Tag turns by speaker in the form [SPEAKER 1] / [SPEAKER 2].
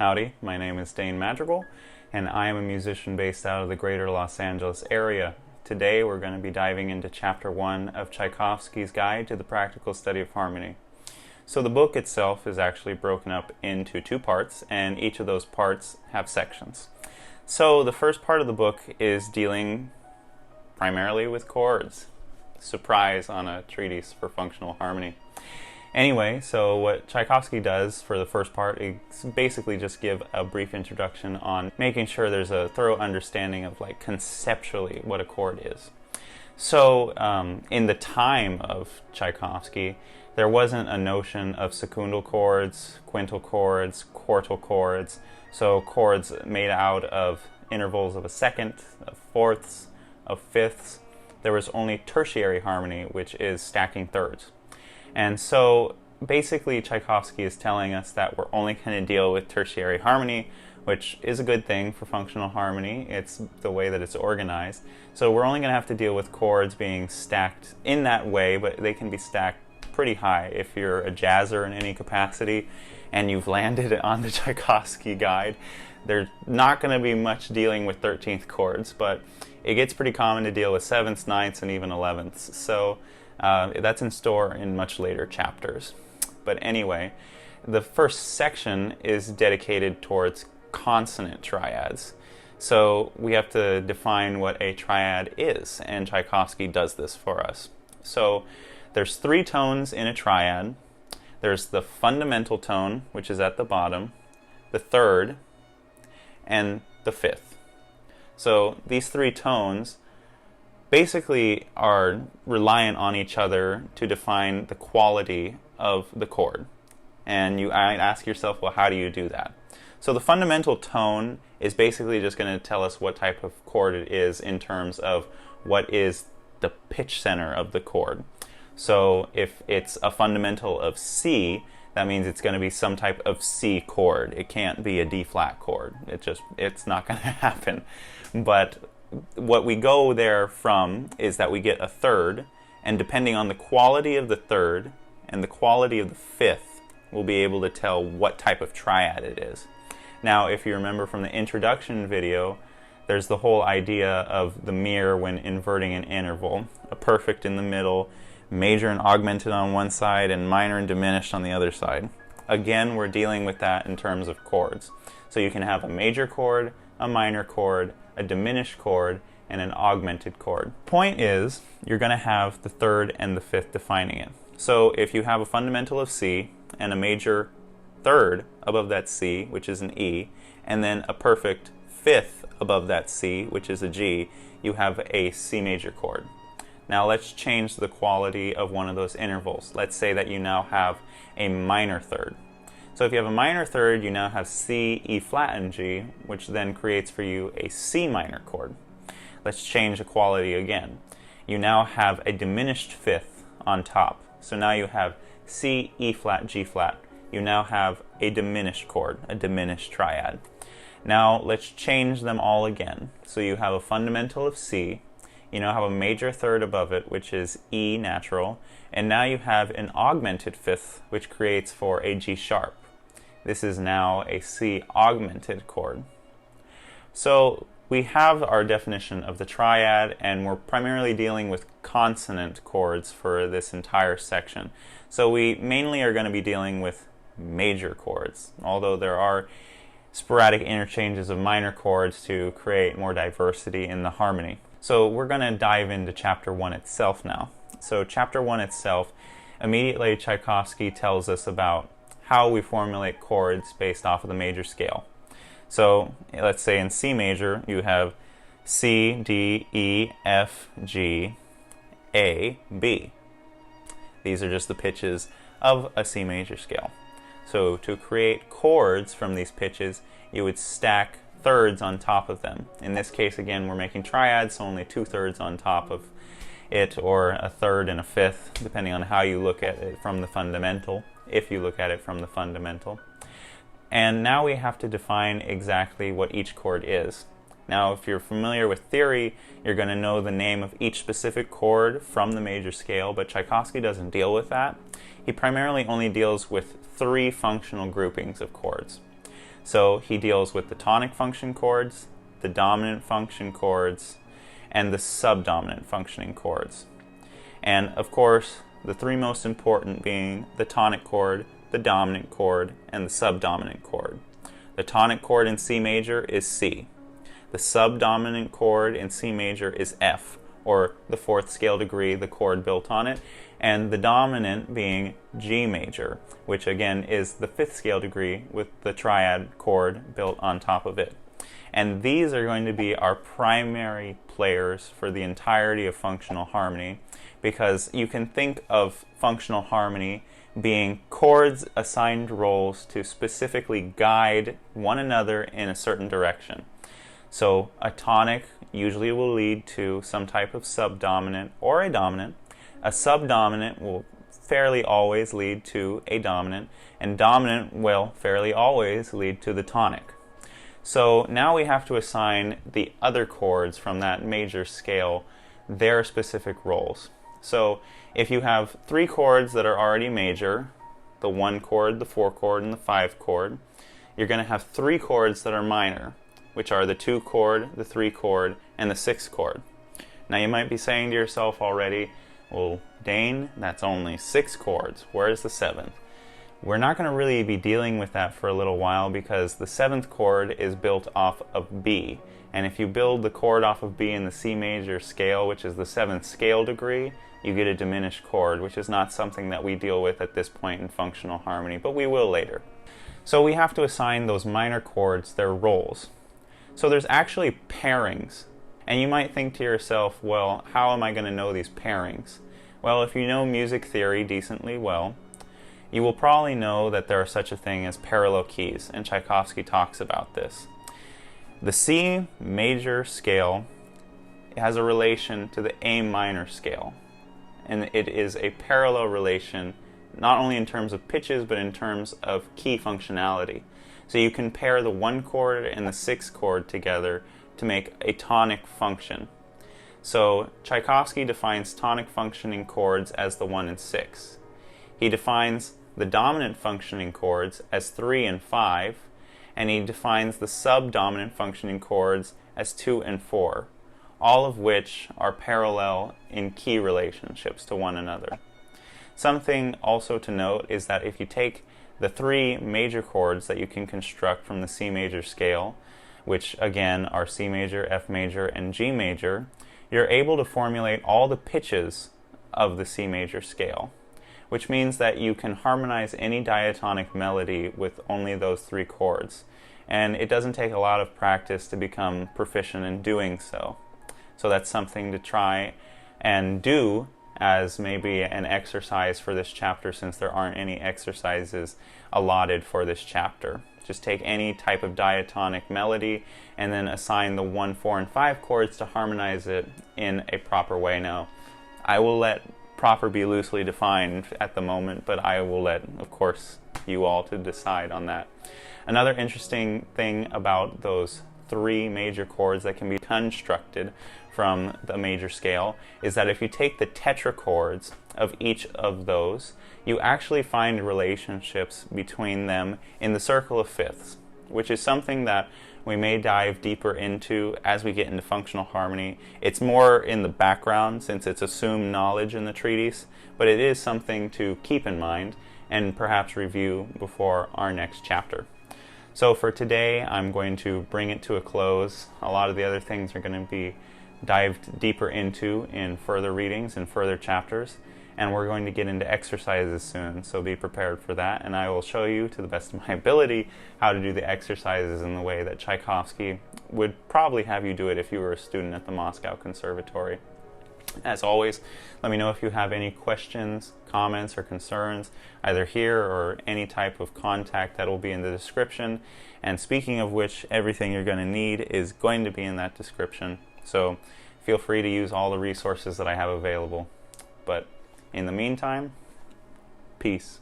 [SPEAKER 1] Howdy, my name is Dane Madrigal, and I am a musician based out of the greater Los Angeles area. Today we're going to be diving into Chapter 1 of Tchaikovsky's Guide to the Practical Study of Harmony. So the book itself is actually broken up into two parts, and each of those parts have sections. So the first part of the book is dealing primarily with chords. Surprise on a treatise for functional harmony. Anyway, so what Tchaikovsky does for the first part is basically just give a brief introduction on making sure there's a thorough understanding of conceptually what a chord is. So in the time of Tchaikovsky, there wasn't a notion of secundal chords, quintal chords, quartal chords, so chords made out of intervals of a second, of fourths, of fifths. There was only tertiary harmony, which is stacking thirds. And so basically Tchaikovsky is telling us that we're only going to deal with tertiary harmony, which is a good thing for functional harmony. It's the way that it's organized. So we're only going to have to deal with chords being stacked in that way, but they can be stacked pretty high. If you're a jazzer in any capacity and you've landed on the Tchaikovsky guide, there's not going to be much dealing with 13th chords, but it gets pretty common to deal with 7ths, 9ths, and even 11ths. So that's in store in much later chapters. But anyway, the first section is dedicated towards consonant triads. So we have to define what a triad is, and Tchaikovsky does this for us. So there's 3 tones in a triad. There's the fundamental tone, which is at the bottom, the third, and the fifth. So these 3 tones basically are reliant on each other to define the quality of the chord. And you might ask yourself, well, how do you do that? So the fundamental tone is basically just going to tell us what type of chord it is in terms of what is the pitch center of the chord. So if it's a fundamental of C, that means it's going to be some type of C chord. It can't be a D flat chord. It's not going to happen. But what we go there from is that we get a third, and depending on the quality of the third and the quality of the fifth, we'll be able to tell what type of triad it is. Now, if you remember from the introduction video, there's the whole idea of the mirror when inverting an interval, a perfect in the middle, major and augmented on one side, and minor and diminished on the other side. Again, we're dealing with that in terms of chords. So you can have a major chord, a minor chord, a diminished chord, and an augmented chord. Point is, you're going to have the third and the fifth defining it. So if you have a fundamental of C and a major third above that C, which is an E, and then a perfect fifth above that C, which is a G, you have a C major chord. Now let's change the quality of one of those intervals. Let's say that you now have a minor third. So if you have a minor third, you now have C, E flat, and G, which then creates for you a C minor chord. Let's change the quality again. You now have a diminished fifth on top. So now you have C, E flat, G flat. You now have a diminished chord, a diminished triad. Now let's change them all again. So you have a fundamental of C. You now have a major third above it, which is E natural. And now you have an augmented fifth, which creates for a G sharp. This is now a C augmented chord. So we have our definition of the triad, and we're primarily dealing with consonant chords for this entire section. So we mainly are going to be dealing with major chords, although there are sporadic interchanges of minor chords to create more diversity in the harmony. So we're going to dive into Chapter 1 itself now. So Chapter 1 itself, immediately Tchaikovsky tells us about how we formulate chords based off of the major scale. So let's say in C major you have C, D, E, F, G, A, B. These are just the pitches of a C major scale. So to create chords from these pitches, you would stack thirds on top of them. In this case, again, we're making triads, so only 2/3 on top of it, or a third and a fifth, depending on how you look at it from the fundamental, if you look at it from the fundamental. And now we have to define exactly what each chord is. Now, if you're familiar with theory, you're going to know the name of each specific chord from the major scale, but Tchaikovsky doesn't deal with that. He primarily only deals with 3 functional groupings of chords. So he deals with the tonic function chords, the dominant function chords, and the subdominant functioning chords. And of course, the three most important being the tonic chord, the dominant chord, and the subdominant chord. The tonic chord in C major is C. The subdominant chord in C major is F, or the fourth scale degree, the chord built on it, and the dominant being G major, which again is the fifth scale degree with the triad chord built on top of it. And these are going to be our primary players for the entirety of functional harmony, because you can think of functional harmony being chords assigned roles to specifically guide one another in a certain direction. So a tonic usually will lead to some type of subdominant or a dominant. A subdominant will fairly always lead to a dominant, and dominant will fairly always lead to the tonic. So now we have to assign the other chords from that major scale their specific roles. So if you have three chords that are already major, the 1 chord, the 4 chord, and the 5 chord, you're going to have three chords that are minor, which are the 2 chord, the 3 chord, and the 6 chord. Now you might be saying to yourself already, well, Dane, that's only 6 chords. Where's the 7th? We're not going to really be dealing with that for a little while, because the 7th chord is built off of B. And if you build the chord off of B in the C major scale, which is the 7th scale degree, you get a diminished chord, which is not something that we deal with at this point in functional harmony, but we will later. So we have to assign those minor chords their roles. So there's actually pairings. And you might think to yourself, well, how am I going to know these pairings? Well, if you know music theory decently well, you will probably know that there are such a thing as parallel keys, and Tchaikovsky talks about this. The C major scale has a relation to the A minor scale, and it is a parallel relation not only in terms of pitches but in terms of key functionality. So you can pair the 1 chord and the 6 chord together to make a tonic function. So Tchaikovsky defines tonic functioning chords as the 1 and 6. He defines the dominant functioning chords as 3 and 5, and he defines the subdominant functioning chords as 2 and 4, all of which are parallel in key relationships to one another. Something also to note is that if you take the 3 major chords that you can construct from the C major scale, which again are C major, F major, and G major, you're able to formulate all the pitches of the C major scale, which means that you can harmonize any diatonic melody with only those 3 chords. And it doesn't take a lot of practice to become proficient in doing so. So that's something to try and do as maybe an exercise for this chapter, since there aren't any exercises allotted for this chapter. Just take any type of diatonic melody and then assign the 1, 4, and 5 chords to harmonize it in a proper way. Now, I will let proper be loosely defined at the moment, but I will let, of course, you all to decide on that. Another interesting thing about those 3 major chords that can be constructed from the major scale is that if you take the tetrachords of each of those, you actually find relationships between them in the circle of fifths, which is something that we may dive deeper into as we get into functional harmony. It's more in the background since it's assumed knowledge in the treatise, but it is something to keep in mind and perhaps review before our next chapter. So for today, I'm going to bring it to a close. A lot of the other things are going to be dived deeper into in further readings and further chapters, and we're going to get into exercises soon, so be prepared for that, and I will show you to the best of my ability how to do the exercises in the way that Tchaikovsky would probably have you do it if you were a student at the Moscow Conservatory. As always, let me know if you have any questions, comments, or concerns, either here or any type of contact that will be in the description. And speaking of which, everything you're going to need is going to be in that description. So feel free to use all the resources that I have available. But in the meantime, peace.